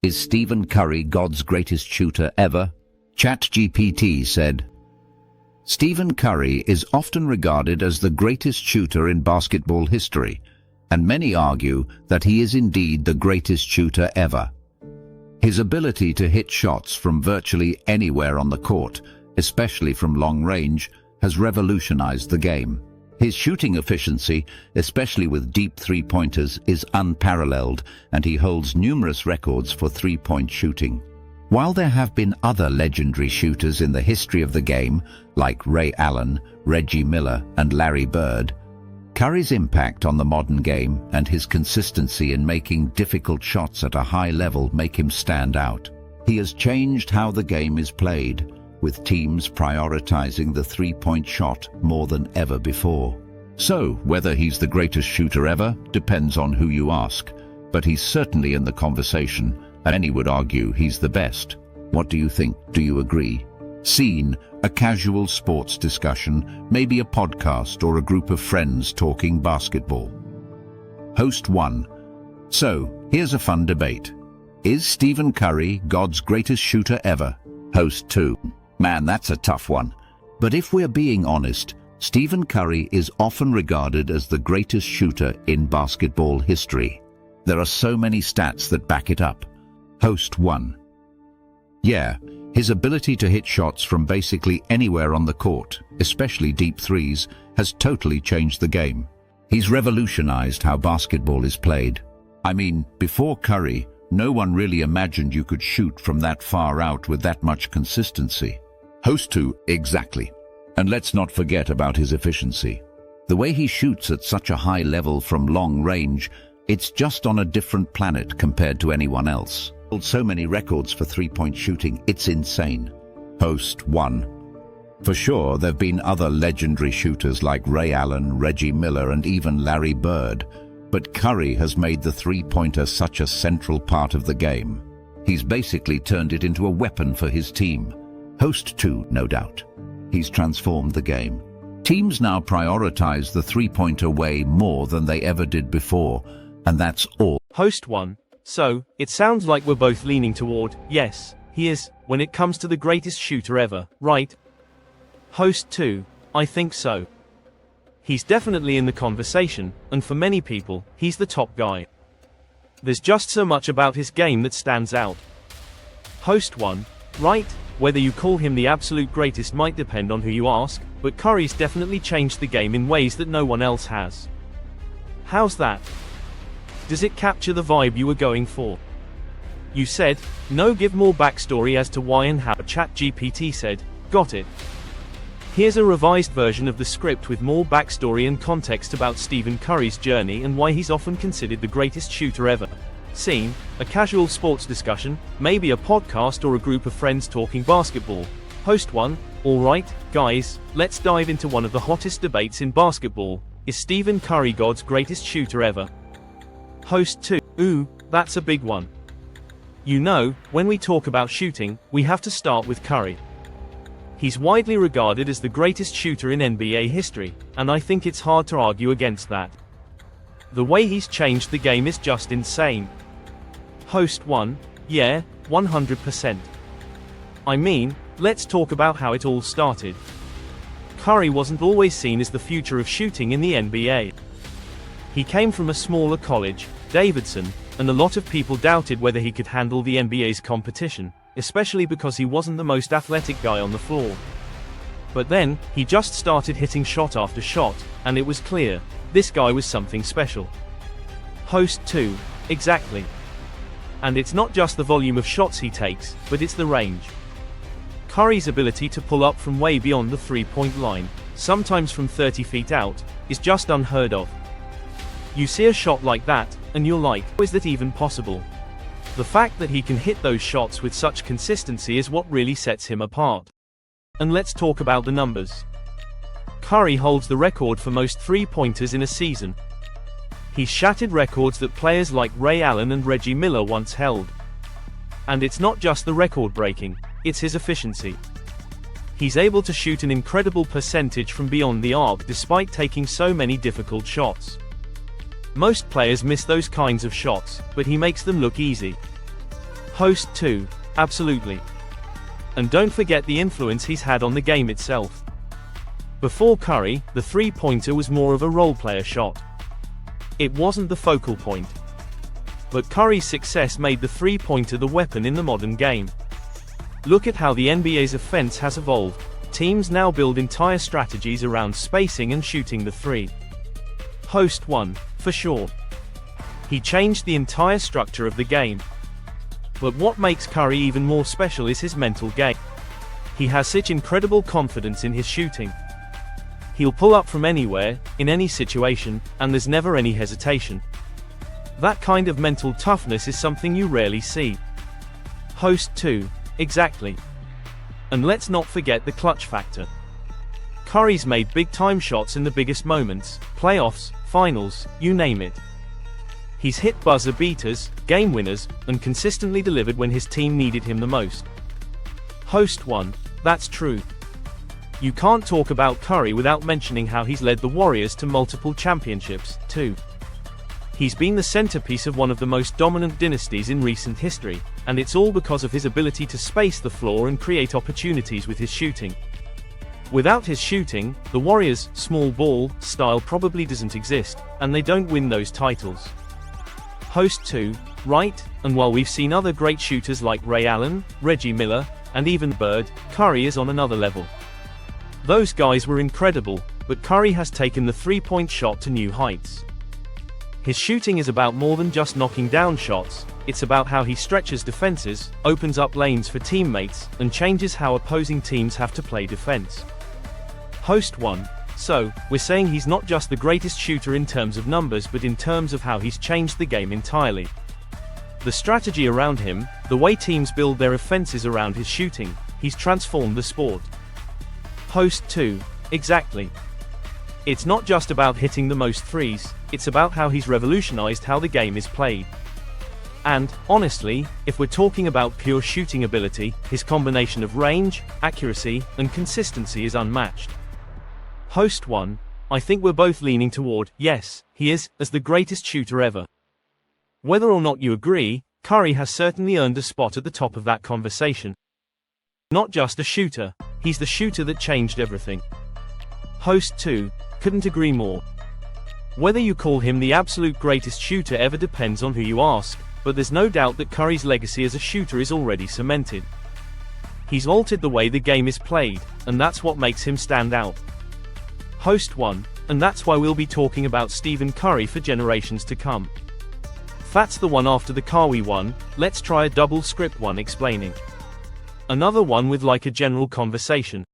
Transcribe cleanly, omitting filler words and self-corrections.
Is Stephen Curry God's greatest shooter ever? ChatGPT said, Stephen Curry is often regarded as the greatest shooter in basketball history, and many argue that he is indeed the greatest shooter ever. His ability to hit shots from virtually anywhere on the court, especially from long range, has revolutionized the game. His shooting efficiency, especially with deep three-pointers, is unparalleled, and he holds numerous records for three-point shooting. While there have been other legendary shooters in the history of the game, like Ray Allen, Reggie Miller, and Larry Bird, Curry's impact on the modern game and his consistency in making difficult shots at a high level make him stand out. He has changed how the game is played, with teams prioritizing the three-point shot more than ever before. So, whether he's the greatest shooter ever depends on who you ask, but he's certainly in the conversation, and many would argue he's the best. What do you think? Do you agree? Scene: a casual sports discussion, maybe a podcast or a group of friends talking basketball. Host 1. So, here's a fun debate. Is Stephen Curry God's greatest shooter ever? Host 2. Man, that's a tough one. But if we're being honest, Stephen Curry is often regarded as the greatest shooter in basketball history. There are so many stats that back it up. Host 1. Yeah, his ability to hit shots from basically anywhere on the court, especially deep threes, has totally changed the game. He's revolutionized how basketball is played. I mean, before Curry, no one really imagined you could shoot from that far out with that much consistency. Host 2, exactly. And let's not forget about his efficiency. The way he shoots at such a high level from long range, it's just on a different planet compared to anyone else. So many records for three-point shooting, it's insane. Host 1. For sure, there have been other legendary shooters like Ray Allen, Reggie Miller, and even Larry Bird, but Curry has made the three-pointer such a central part of the game. He's basically turned it into a weapon for his team. Host 2, no doubt. He's transformed the game. Teams now prioritize the three-pointer way more than they ever did before, and that's all. Host 1. So, it sounds like we're both leaning toward, yes, he is, when it comes to the greatest shooter ever, right? Host 2. I think so. He's definitely in the conversation, and for many people, he's the top guy. There's just so much about his game that stands out. Host 1. Right? Whether you call him the absolute greatest might depend on who you ask, but Curry's definitely changed the game in ways that no one else has. How's that? Does it capture the vibe you were going for? You said, no, give more backstory as to why and how. ChatGPT said, got it. Here's a revised version of the script with more backstory and context about Stephen Curry's journey and why he's often considered the greatest shooter ever. Scene: a casual sports discussion, maybe a podcast or a group of friends talking basketball. Host 1. Alright, guys, let's dive into one of the hottest debates in basketball. Is Stephen Curry God's greatest shooter ever? Host 2. Ooh, that's a big one. You know, when we talk about shooting, we have to start with Curry. He's widely regarded as the greatest shooter in NBA history, and I think it's hard to argue against that. The way he's changed the game is just insane. Host 1. Yeah, 100%. I mean, let's talk about how it all started. Curry wasn't always seen as the future of shooting in the NBA. He came from a smaller college, Davidson, and a lot of people doubted whether he could handle the NBA's competition, especially because he wasn't the most athletic guy on the floor. But then, he just started hitting shot after shot, and it was clear, this guy was something special. Host 2. Exactly. And it's not just the volume of shots he takes, but it's the range. Curry's ability to pull up from way beyond the three-point line, sometimes from 30 feet out, is just unheard of. You see a shot like that, and you're like, how is that even possible? The fact that he can hit those shots with such consistency is what really sets him apart. And let's talk about the numbers. Curry holds the record for most three-pointers in a season. He's shattered records that players like Ray Allen and Reggie Miller once held. And it's not just the record-breaking, it's his efficiency. He's able to shoot an incredible percentage from beyond the arc despite taking so many difficult shots. Most players miss those kinds of shots, but he makes them look easy. Host 2, absolutely. And don't forget the influence he's had on the game itself. Before Curry, the three-pointer was more of a role-player shot. It wasn't the focal point. But Curry's success made the three-pointer the weapon in the modern game. Look at how the NBA's offense has evolved. Teams now build entire strategies around spacing and shooting the three. Host 1, for sure. He changed the entire structure of the game. But what makes Curry even more special is his mental game. He has such incredible confidence in his shooting. He'll pull up from anywhere, in any situation, and there's never any hesitation. That kind of mental toughness is something you rarely see. Host 2, exactly. And let's not forget the clutch factor. Curry's made big-time shots in the biggest moments, playoffs, finals, you name it. He's hit buzzer beaters, game winners, and consistently delivered when his team needed him the most. Host 1, that's true. You can't talk about Curry without mentioning how he's led the Warriors to multiple championships, too. He's been the centerpiece of one of the most dominant dynasties in recent history, and it's all because of his ability to space the floor and create opportunities with his shooting. Without his shooting, the Warriors' small ball style probably doesn't exist, and they don't win those titles. Host 2, right, and while we've seen other great shooters like Ray Allen, Reggie Miller, and even Bird, Curry is on another level. Those guys were incredible, but Curry has taken the three-point shot to new heights. His shooting is about more than just knocking down shots, it's about how he stretches defenses, opens up lanes for teammates, and changes how opposing teams have to play defense. Host 1, so, we're saying he's not just the greatest shooter in terms of numbers but in terms of how he's changed the game entirely. The strategy around him, the way teams build their offenses around his shooting, he's transformed the sport. Host 2, exactly. It's not just about hitting the most threes, it's about how he's revolutionized how the game is played. And, honestly, if we're talking about pure shooting ability, his combination of range, accuracy, and consistency is unmatched. Host 1, I think we're both leaning toward, yes, he is, as the greatest shooter ever. Whether or not you agree, Curry has certainly earned a spot at the top of that conversation. Not just a shooter, he's the shooter that changed everything. Host 2, couldn't agree more. Whether you call him the absolute greatest shooter ever depends on who you ask, but there's no doubt that Curry's legacy as a shooter is already cemented. He's altered the way the game is played, and that's what makes him stand out. Host 1, and that's why we'll be talking about Stephen Curry for generations to come. That's the one after the Curry one, let's try a double script one explaining. Another one with like a general conversation.